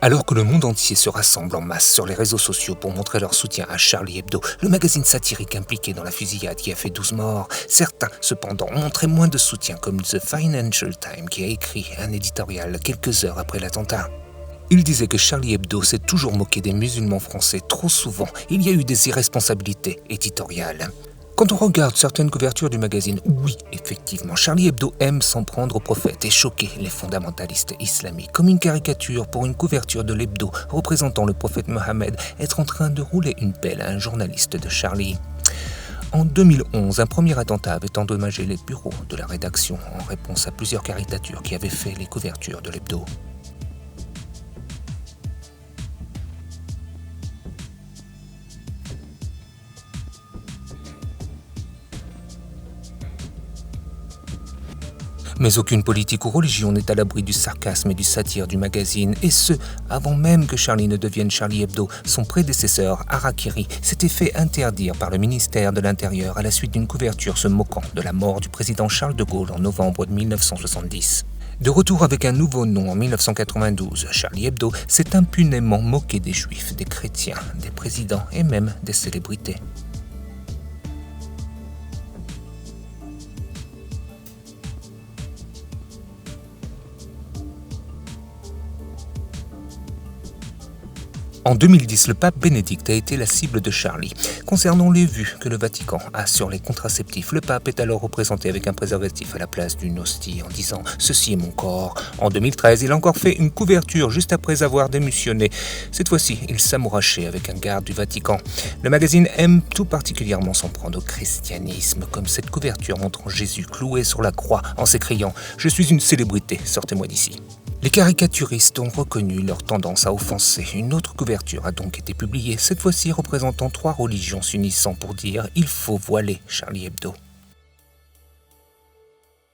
Alors que le monde entier se rassemble en masse sur les réseaux sociaux pour montrer leur soutien à Charlie Hebdo, le magazine satirique impliqué dans la fusillade qui a fait 12 morts, certains, cependant, ont montré moins de soutien, comme The Financial Times qui a écrit un éditorial quelques heures après l'attentat. Il disait que Charlie Hebdo s'est toujours moqué des musulmans français trop souvent. Il y a eu des irresponsabilités éditoriales. Quand on regarde certaines couvertures du magazine, oui, effectivement, Charlie Hebdo aime s'en prendre aux prophètes et choquer les fondamentalistes islamiques, comme une caricature pour une couverture de l'hebdo représentant le prophète Mohammed être en train de rouler une pelle à un journaliste de Charlie. En 2011, un premier attentat avait endommagé les bureaux de la rédaction en réponse à plusieurs caricatures qui avaient fait les couvertures de l'hebdo. Mais aucune politique ou religion n'est à l'abri du sarcasme et du satire du magazine, et ce, avant même que Charlie ne devienne Charlie Hebdo. Son prédécesseur, Harakiri, s'était fait interdire par le ministère de l'Intérieur à la suite d'une couverture se moquant de la mort du président Charles de Gaulle en novembre 1970. De retour avec un nouveau nom en 1992, Charlie Hebdo s'est impunément moqué des juifs, des chrétiens, des présidents et même des célébrités. En 2010, le pape Bénédicte a été la cible de Charlie. Concernant les vues que le Vatican a sur les contraceptifs, le pape est alors représenté avec un préservatif à la place d'une hostie en disant « Ceci est mon corps ». En 2013, il a encore fait une couverture juste après avoir démissionné. Cette fois-ci, il s'amourachait avec un garde du Vatican. Le magazine aime tout particulièrement s'en prendre au christianisme, comme cette couverture montrant Jésus cloué sur la croix en s'écriant « Je suis une célébrité, sortez-moi d'ici ». Les caricaturistes ont reconnu leur tendance à offenser. Une autre couverture a donc été publiée, cette fois-ci représentant 3 religions s'unissant pour dire « Il faut voiler Charlie Hebdo ».